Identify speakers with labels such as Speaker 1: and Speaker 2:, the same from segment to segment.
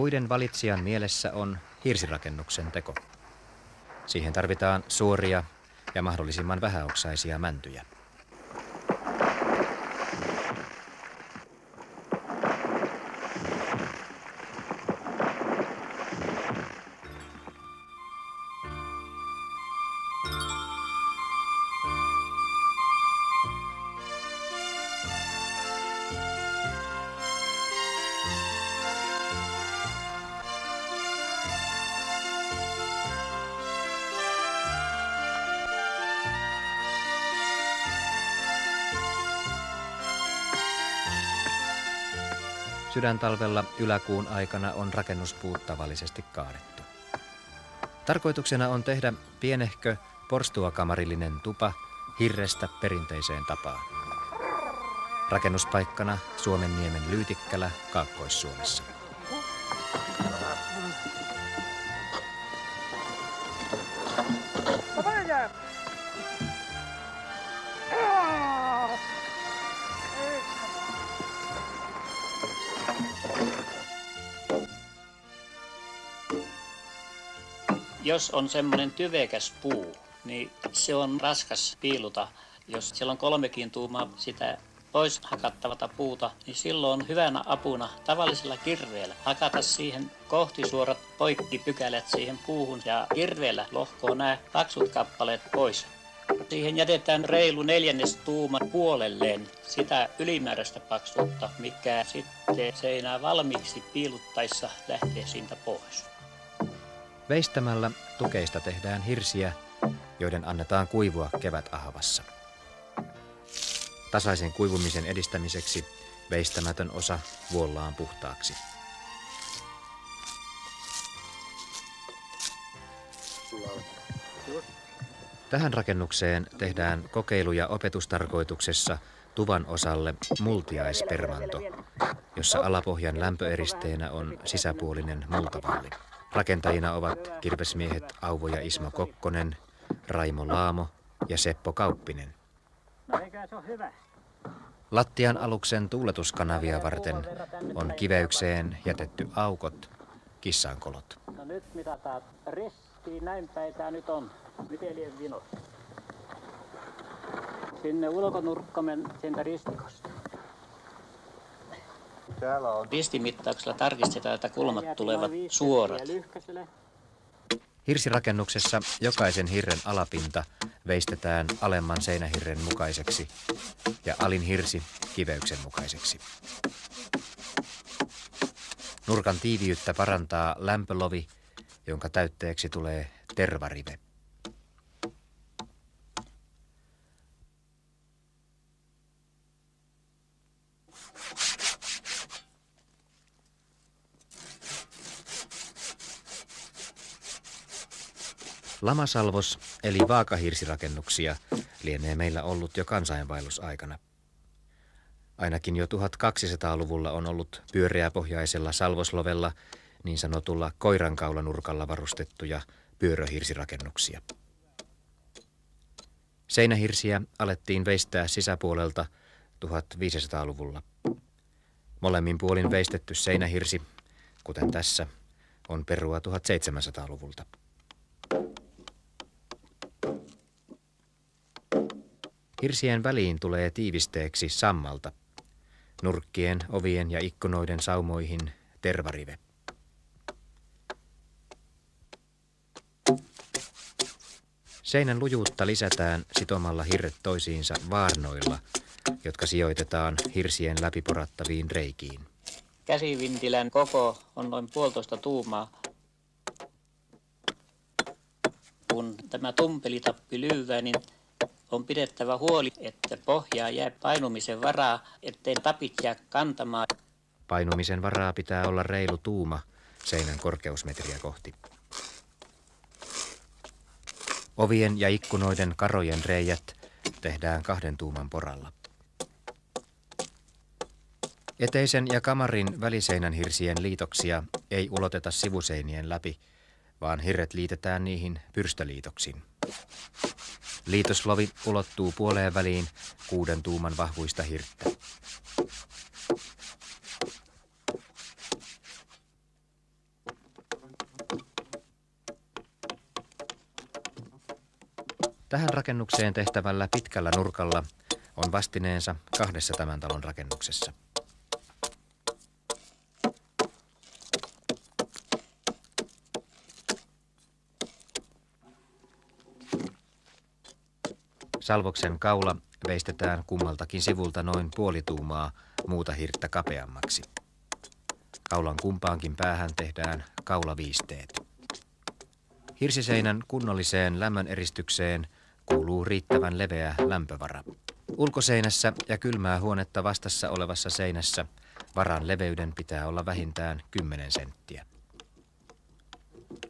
Speaker 1: Puiden valitsijan mielessä on hirsirakennuksen teko. Siihen tarvitaan suoria ja mahdollisimman vähäoksaisia mäntyjä. Sydäntalvella yläkuun aikana on rakennuspuut tavallisesti kaadettu. Tarkoituksena on tehdä pienehkö porstuakamarillinen tupa hirrestä perinteiseen tapaan. Rakennuspaikkana Suomenniemen Lyytikkälä Kaakkois-Suomessa.
Speaker 2: Jos on semmoinen tyvekäs puu, niin se on raskas piiluta. Jos siellä on 3 tuumaa sitä pois hakattavata puuta, niin silloin on hyvänä apuna tavallisella kirveellä hakata siihen kohtisuorat poikkipykälät siihen puuhun ja kirveellä lohkoo nämä paksut kappaleet pois. Siihen jätetään reilu 1/4 tuuma puolelleen sitä ylimääräistä paksuutta, mikä sitten seinää valmiiksi piiluttaessa lähtee siitä pois.
Speaker 1: Veistämällä tukeista tehdään hirsiä, joiden annetaan kuivua kevätahvassa. Tasaisen kuivumisen edistämiseksi veistämätön osa vuollaan puhtaaksi. Tähän rakennukseen tehdään kokeiluja opetustarkoituksessa tuvan osalle multiaispermanto, jossa alapohjan lämpöeristeenä on sisäpuolinen multavalli. Rakentajina ovat kirvesmiehet Auvo ja Ismo Kokkonen, Raimo Laamo ja Seppo Kauppinen. Lattian aluksen tuuletuskanavia varten on kiveykseen jätetty aukot, kissankolot.
Speaker 2: No nyt mitataan ristiin, näin päin tää nyt on. Miten liian vino? Sinne ulkonurkkamen siitä ristikosta. Ristimittauksella tarkistetaan, että kulmat tulevat suorat.
Speaker 1: Hirsirakennuksessa jokaisen hirren alapinta veistetään alemman seinähirren mukaiseksi ja alin hirsi kiveyksen mukaiseksi. Nurkan tiiviyttä parantaa lämpölovi, jonka täytteeksi tulee tervarive. Lamasalvos eli vaakahirsirakennuksia lienee meillä ollut jo kansainvaellusaikana. Ainakin jo 1200-luvulla on ollut pyöreäpohjaisella salvoslovella niin sanotulla koirankaulanurkalla varustettuja pyöröhirsirakennuksia. Seinähirsiä alettiin veistää sisäpuolelta 1500-luvulla. Molemmin puolin veistetty seinähirsi, kuten tässä, on perua 1700-luvulta. Hirsien väliin tulee tiivisteeksi sammalta, nurkkien, ovien ja ikkunoiden saumoihin tervarive. Seinän lujuutta lisätään sitomalla hirret toisiinsa vaarnoilla, jotka sijoitetaan hirsien läpiporattaviin reikiin.
Speaker 2: Käsivintilän koko on noin 1,5 tuumaa. Kun tämä tumpelitappi lyövää, niin on pidettävä huoli, että pohjaa jää painumisen varaa, ettei tapit jää kantamaan.
Speaker 1: Painumisen varaa pitää olla reilu tuuma seinän korkeusmetriä kohti. Ovien ja ikkunoiden karojen reijät tehdään 2 tuuman poralla. Eteisen ja kamarin väliseinän hirsien liitoksia ei uloteta sivuseinien läpi, vaan hirret liitetään niihin pyrstöliitoksin. Liitoslovi ulottuu puoleen väliin 6 tuuman vahvuista hirttä. Tähän rakennukseen tehtävällä pitkällä nurkalla on vastineensa 2 tämän talon rakennuksessa. Salvoksen kaula veistetään kummaltakin sivulta noin puoli tuumaa muuta hirttä kapeammaksi. Kaulan kumpaankin päähän tehdään kaulaviisteet. Hirsiseinän kunnolliseen lämmöneristykseen kuuluu riittävän leveä lämpövara. Ulkoseinässä ja kylmää huonetta vastassa olevassa seinässä varan leveyden pitää olla vähintään 10 senttiä.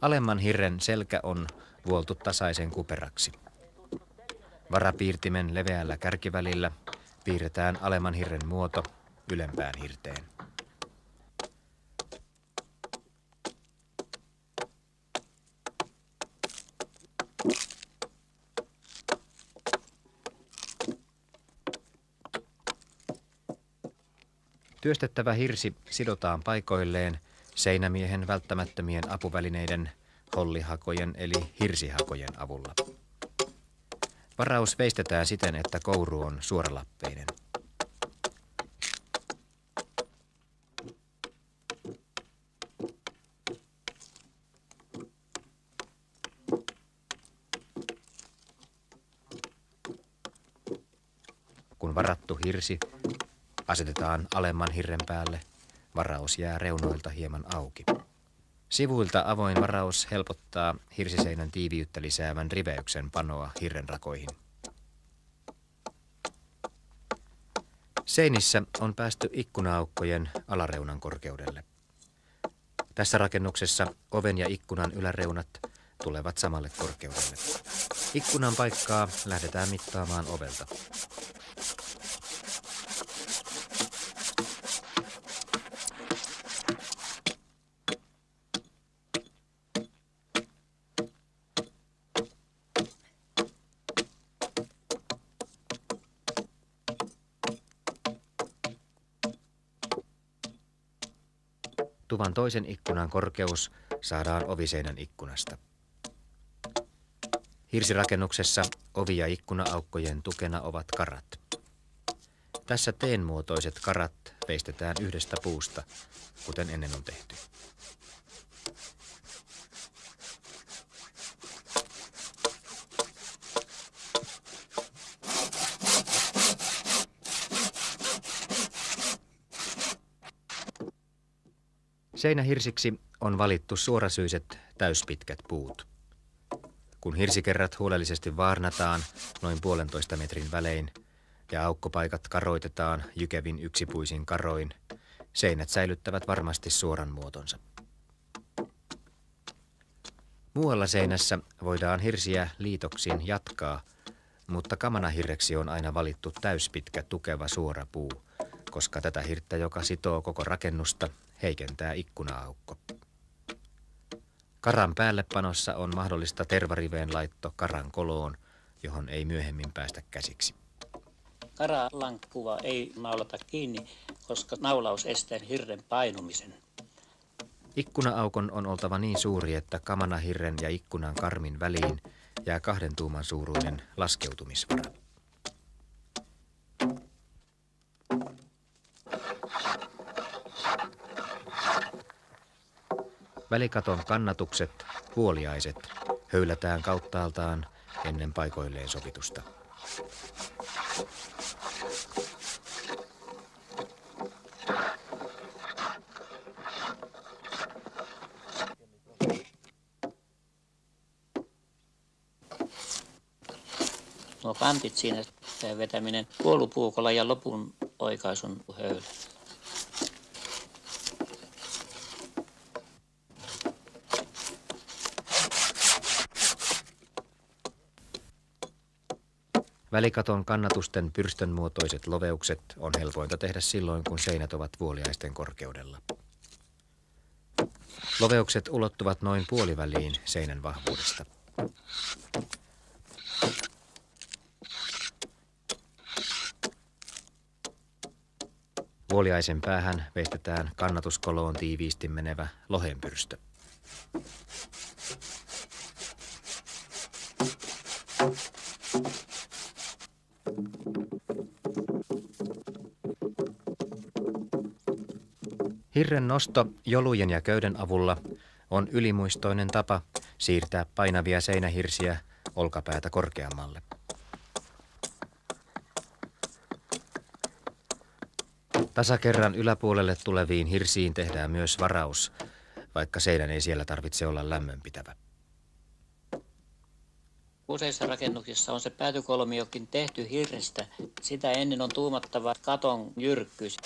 Speaker 1: Alemman hirren selkä on vuoltu tasaisen kuperaksi. Varapiirtimen leveällä kärkivälillä piirretään alemman hirren muoto ylempään hirteen. Työstettävä hirsi sidotaan paikoilleen seinämiehen välttämättömien apuvälineiden hollihakojen eli hirsihakojen avulla. Varaus veistetään siten, että kouru on suoralappeinen. Kun varattu hirsi asetetaan alemman hirren päälle, varaus jää reunoilta hieman auki. Sivuilta avoin varaus helpottaa hirsiseinän tiiviyttä lisäävän riveyksen panoa hirrenrakoihin. Seinissä on päästy ikkuna-aukkojen alareunan korkeudelle. Tässä rakennuksessa oven ja ikkunan yläreunat tulevat samalle korkeudelle. Ikkunan paikkaa lähdetään mittaamaan ovelta. Tuvan toisen ikkunan korkeus saadaan oviseinän ikkunasta. Hirsirakennuksessa ovi- ja ikkuna-aukkojen tukena ovat karat. Tässä teenmuotoiset karat veistetään yhdestä puusta, kuten ennen on tehty. Seinähirsiksi on valittu suorasyiset täyspitkät puut. Kun hirsikerrat huolellisesti vaarnataan noin 1,5 metrin välein ja aukkopaikat karoitetaan jykevin yksipuisin karoin, seinät säilyttävät varmasti suoran muotonsa. Muualla seinässä voidaan hirsiä liitoksin jatkaa, mutta kamanahirreksi on aina valittu täyspitkä tukeva suora puu, koska tätä hirttä, joka sitoo koko rakennusta, heikentää ikkuna-aukko. Karan päällepanossa on mahdollista tervariveen laitto karan koloon, johon ei myöhemmin päästä käsiksi.
Speaker 2: Karalankkua ei naulata kiinni, koska naulaus estää hirren painumisen.
Speaker 1: Ikkuna-aukon on oltava niin suuri, että kamanahirren ja ikkunan karmin väliin jää 2 tuuman suuruinen laskeutumisvara. Välikaton kannatukset, huoliaiset, höylätään kauttaaltaan ennen paikoilleen sovitusta.
Speaker 2: Nuo kantit siinä vetäminen puolupuukolla ja lopun oikaisun höylä.
Speaker 1: Välikaton kannatusten pyrstönmuotoiset loveukset on helpointa tehdä silloin, kun seinät ovat vuoliaisten korkeudella. Loveukset ulottuvat noin puoliväliin seinän vahvuudesta. Vuoliaisen päähän veistetään kannatuskoloon tiiviisti menevä lohenpyrstö. Hirren nosto jolujen ja köyden avulla on ylimuistoinen tapa siirtää painavia seinähirsiä olkapäätä korkeammalle. Tasakerran yläpuolelle tuleviin hirsiin tehdään myös varaus, vaikka seinän ei siellä tarvitse olla lämmönpitävä.
Speaker 2: Useissa rakennuksissa on se päätykolmiokin tehty hirrestä. Sitä ennen on tuumattava katon jyrkkyys.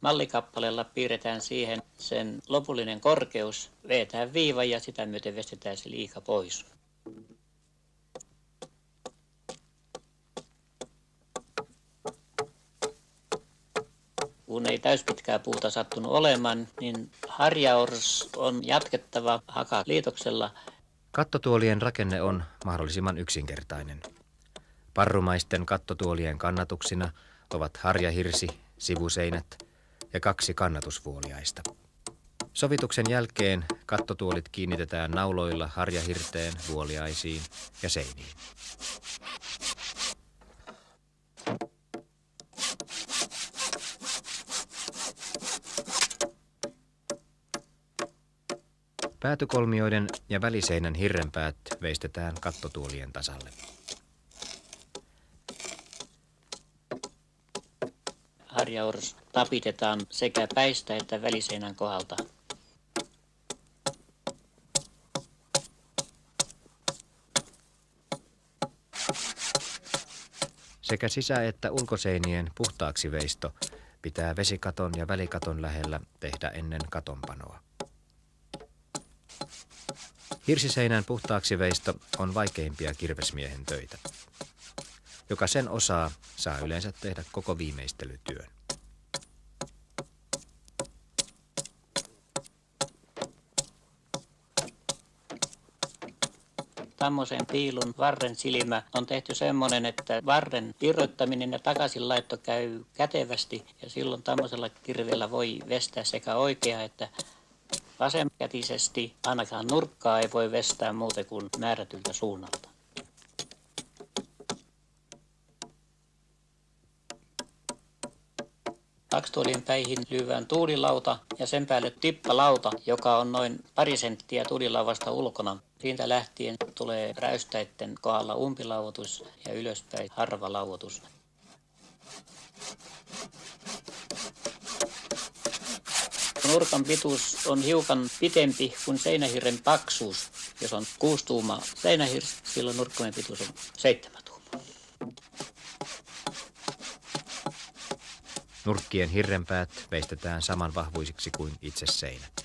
Speaker 2: Mallikappaleella piirretään siihen sen lopullinen korkeus, vetään viiva ja sitä myöten vestetään se liika pois. Kun ei täyspitkää puuta sattunut olemaan, niin harjaors on jatkettava hakaliitoksella.
Speaker 1: Kattotuolien rakenne on mahdollisimman yksinkertainen. Parrumaisten kattotuolien kannatuksina ovat harjahirsi, sivuseinät ja 2 kannatusvuoliaista. Sovituksen jälkeen kattotuolit kiinnitetään nauloilla harjahirteen, vuoliaisiin ja seiniin. Päätykolmioiden ja väliseinän hirrenpäät veistetään kattotuolien tasalle.
Speaker 2: Harjaors tapitetaan sekä päistä että väliseinän kohdalta.
Speaker 1: Sekä sisä- että ulkoseinien puhtaaksi veisto pitää vesikaton ja välikaton lähellä tehdä ennen katonpanoa. Hirsiseinän puhtaaksi veisto on vaikeimpia kirvesmiehen töitä. Joka sen osaa, saa yleensä tehdä koko viimeistelytyön.
Speaker 2: Tammosen piilun varren silmä on tehty semmoinen, että varren irrottaminen ja takaisinlaitto käy kätevästi ja silloin tämmöisellä kirveellä voi vestää sekä oikea että vasenkätisesti. Ainakaan nurkkaa ei voi vestää muuten kuin määrätyltä suunnalta. Kaksituolien päihin lyövään tuulilauta ja sen päälle tippalauta, joka on noin 2 senttiä tuulilauvasta ulkona. Siitä lähtien tulee räystäitten kohdalla umpilauotus ja ylöspäin harvalauotus. Nurkan pituus on hiukan pitempi kuin seinähirren paksuus. Jos on 6 tuumaa seinähirs, silloin nurkkojen pituus on 7 tuumaa.
Speaker 1: Nurkkien hirrenpäät veistetään saman vahvuisiksi kuin itse seinät.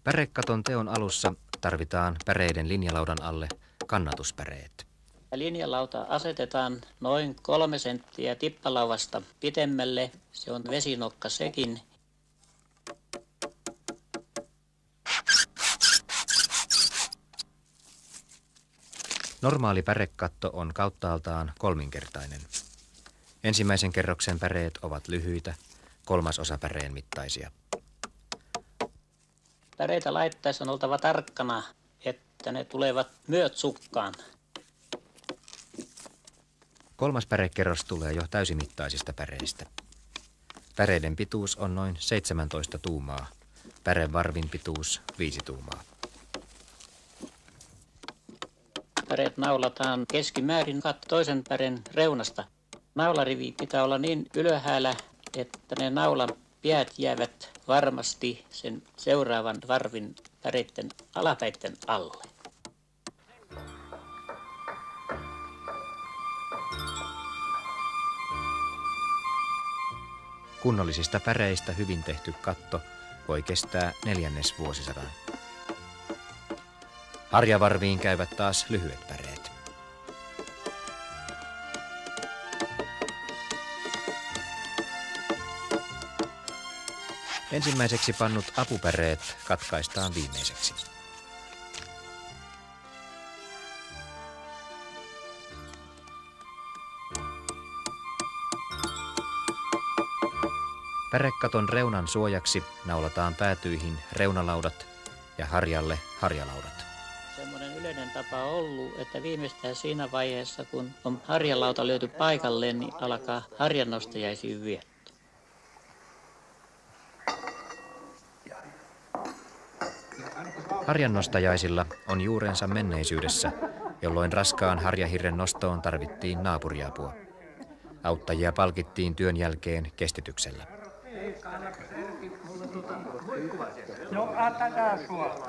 Speaker 1: Pärekaton teon alussa tarvitaan päreiden linjalaudan alle kannatuspäreet.
Speaker 2: Linjalauta asetetaan noin 3 senttiä tippalauvasta pitemmälle. Se on vesinokka sekin.
Speaker 1: Normaali pärekatto on kauttaaltaan 3-kertainen. Ensimmäisen kerroksen päreet ovat lyhyitä, 1/3 päreen mittaisia.
Speaker 2: Päreitä laittaessa on oltava tarkkana, että ne tulevat myöt sukkaan.
Speaker 1: 3. pärekerros tulee jo täysimittaisista päreistä. Päreiden pituus on noin 17 tuumaa, pärevarvin pituus 5 tuumaa.
Speaker 2: Päreet naulataan keskimäärin toisen pären reunasta. Naularivi pitää olla niin ylhäällä, että ne naulan päät jäävät varmasti sen seuraavan varvin päreiden alapäitten alle.
Speaker 1: Kunnollisista päreistä hyvin tehty katto voi kestää 4. vuosisadan. Harjavarviin käyvät taas lyhyet päreet. Ensimmäiseksi pannut apupäreet katkaistaan viimeiseksi. Pärekaton reunan suojaksi naulataan päätyihin reunalaudat ja harjalle harjalaudat.
Speaker 2: Semmoinen yleinen tapa on ollut, että viimeistään siinä vaiheessa, kun on harjalauta löyty paikalleen, niin alkaa harjannostajaisiin vietto.
Speaker 1: Harjannostajaisilla on juurensa menneisyydessä, jolloin raskaan harjahirren nostoon tarvittiin naapuriapua. Auttajia palkittiin työn jälkeen kestityksellä.
Speaker 3: No, tätä sua.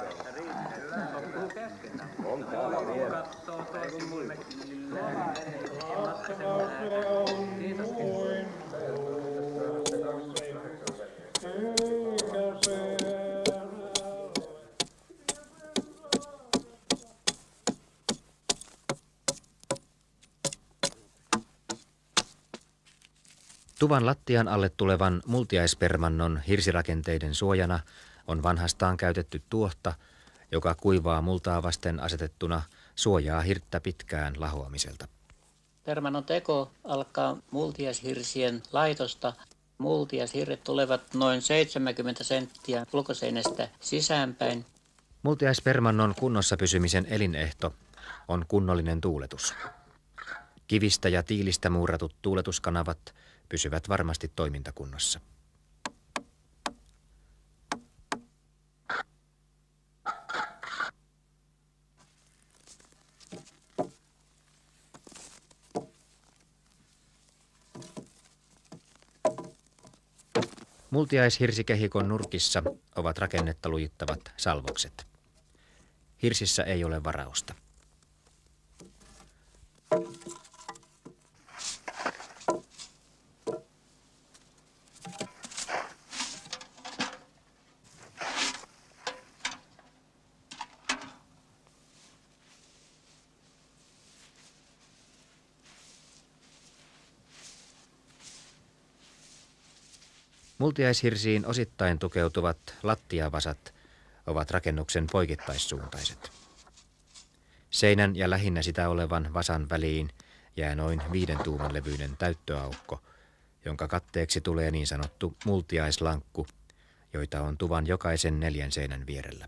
Speaker 1: Tuvan lattian alle tulevan multiaispermannon hirsirakenteiden suojana on vanhastaan käytetty tuohta, joka kuivaa multaa vasten asetettuna suojaa hirttä pitkään lahoamiselta.
Speaker 2: Permannon teko alkaa multiaishirsien laitosta. Multiaishirret tulevat noin 70 senttiä ulkoseinästä sisäänpäin.
Speaker 1: Multiaispermannon kunnossa pysymisen elinehto on kunnollinen tuuletus. Kivistä ja tiilistä muurratut tuuletuskanavat pysyvät varmasti toimintakunnossa. Multiaishirsikehikon nurkissa ovat rakennetta lujittavat salvokset. Hirsissä ei ole varausta. Multiaishirsiin osittain tukeutuvat lattiavasat ovat rakennuksen poikittaissuuntaiset. Seinän ja lähinnä sitä olevan vasan väliin jää noin 5 tuuman levyinen täyttöaukko, jonka katteeksi tulee niin sanottu multiaislankku, joita on tuvan jokaisen 4 seinän vierellä.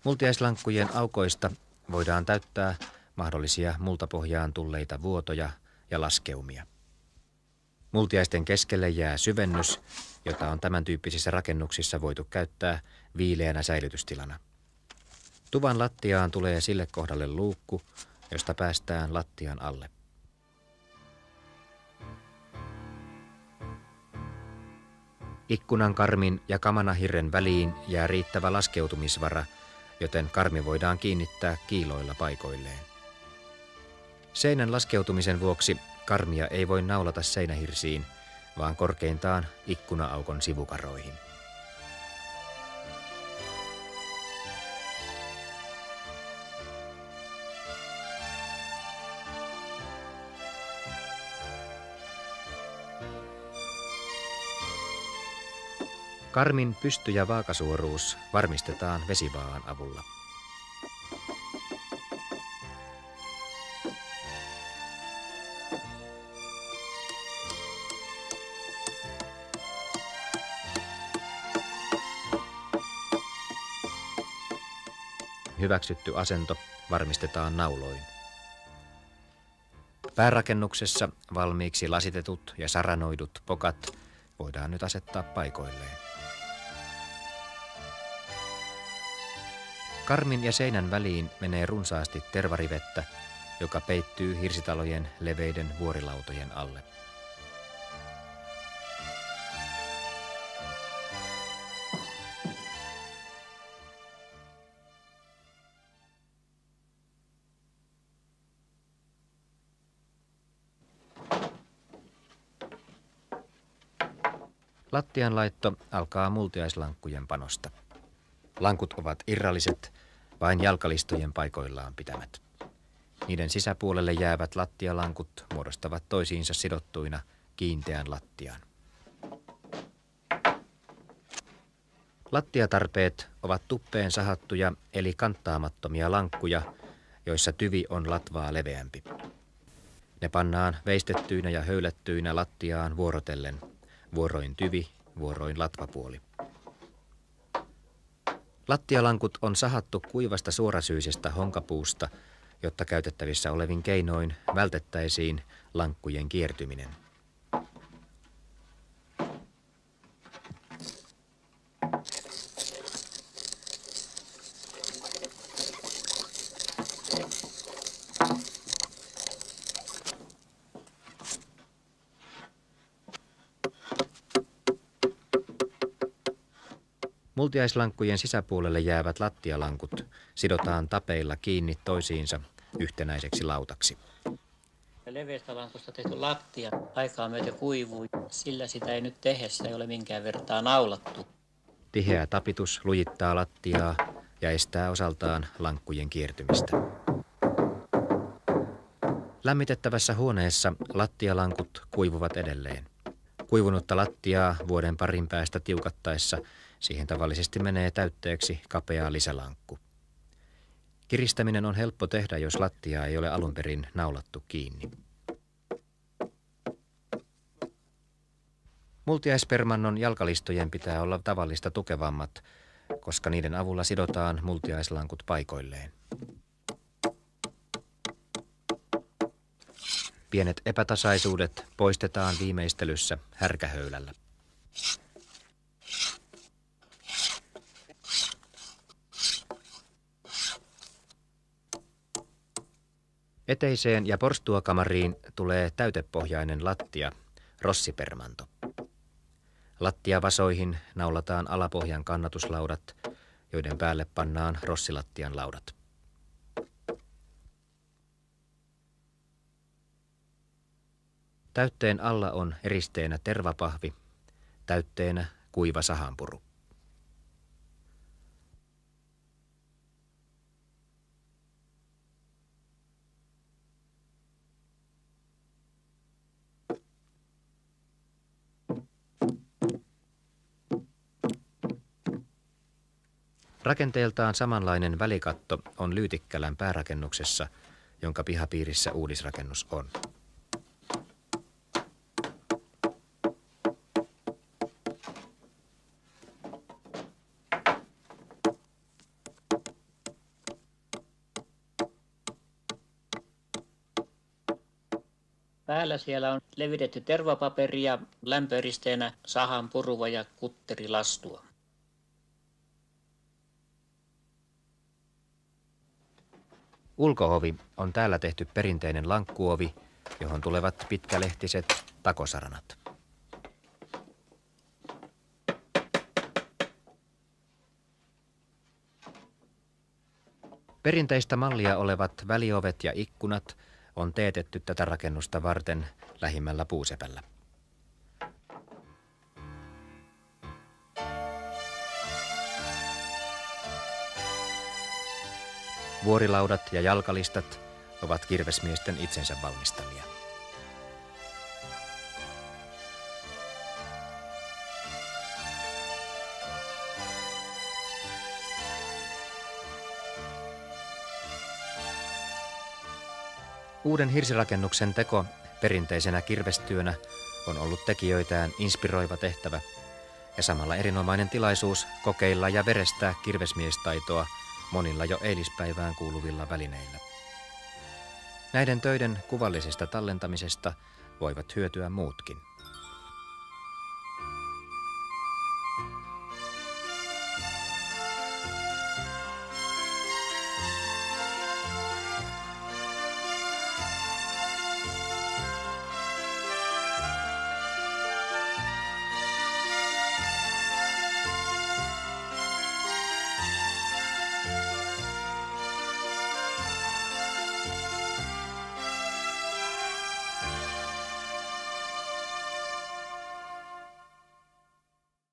Speaker 1: Multiaislankkujen aukoista voidaan täyttää mahdollisia multapohjaan tulleita vuotoja ja laskeumia. Multiaisten keskelle jää syvennys, jota on tämän tyyppisissä rakennuksissa voitu käyttää viileänä säilytystilana. Tuvan lattiaan tulee sille kohdalle luukku, josta päästään lattian alle. Ikkunan karmin ja kamanahirren väliin jää riittävä laskeutumisvara, joten karmi voidaan kiinnittää kiiloilla paikoilleen. Seinän laskeutumisen vuoksi karmia ei voi naulata seinähirsiin, vaan korkeintaan ikkuna-aukon sivukaroihin. Karmin pysty- ja vaakasuoruus varmistetaan vesivaan avulla. Hyväksytty asento varmistetaan nauloin. Päärakennuksessa valmiiksi lasitetut ja saranoidut pokat voidaan nyt asettaa paikoilleen. Karmin ja seinän väliin menee runsaasti tervarivettä, joka peittyy hirsitalojen leveiden vuorilautojen alle. Lattian laitto alkaa multiaislankkujen panosta. Lankut ovat irralliset, vain jalkalistojen paikoillaan pitämät. Niiden sisäpuolelle jäävät lattialankut muodostavat toisiinsa sidottuina kiinteän lattian. Lattiatarpeet ovat tuppeen sahattuja eli kanttaamattomia lankkuja, joissa tyvi on latvaa leveämpi. Ne pannaan veistettyinä ja höylättyinä lattiaan vuorotellen, vuoroin tyvi, vuoroin latvapuoli. Lattialankut on sahattu kuivasta suorasyisestä honkapuusta, jotta käytettävissä olevin keinoin vältettäisiin lankkujen kiertyminen. Multiaislankkujen sisäpuolelle jäävät lattialankut sidotaan tapeilla kiinni toisiinsa yhtenäiseksi lautaksi.
Speaker 2: Leveästä lankusta tehty lattia aikaa myöten kuivuu, sillä sitä ei nyt tehdä, sitä ei ole minkään vertaa naulattu.
Speaker 1: Tiheä tapitus lujittaa lattiaa ja estää osaltaan lankkujen kiertymistä. Lämmitettävässä huoneessa lattialankut kuivuvat edelleen. Kuivunutta lattiaa vuoden parin päästä tiukattaessa siihen tavallisesti menee täytteeksi kapea lisälankku. Kiristäminen on helppo tehdä, jos lattiaa ei ole alun perin naulattu kiinni. Multiaispermannon jalkalistojen pitää olla tavallista tukevammat, koska niiden avulla sidotaan multiaislankut paikoilleen. Pienet epätasaisuudet poistetaan viimeistelyssä härkähöylällä. Eteiseen ja porstuakamariin tulee täytepohjainen lattia, rossipermanto. Lattiavasoihin naulataan alapohjan kannatuslaudat, joiden päälle pannaan rossilattian laudat. Täytteen alla on eristeenä tervapahvi, täytteenä kuiva sahanpuru. Rakenteeltaan samanlainen välikatto on Lyytikkälän päärakennuksessa, jonka pihapiirissä uudisrakennus on.
Speaker 2: Päällä siellä on levitetty tervapaperi ja lämpöeristeenä sahan purua ja kutterilastua.
Speaker 1: Ulkoovi on täällä tehty perinteinen lankkuovi, johon tulevat pitkälehtiset takosaranat. Perinteistä mallia olevat väliovet ja ikkunat on teetetty tätä rakennusta varten lähimmällä puusepällä. Vuorilaudat ja jalkalistat ovat kirvesmiesten itsensä valmistamia. Uuden hirsirakennuksen teko perinteisenä kirvestyönä on ollut tekijöitään inspiroiva tehtävä ja samalla erinomainen tilaisuus kokeilla ja verestää kirvesmiestaitoa monilla jo eilispäivään kuuluvilla välineillä. Näiden töiden kuvallisesta tallentamisesta voivat hyötyä muutkin.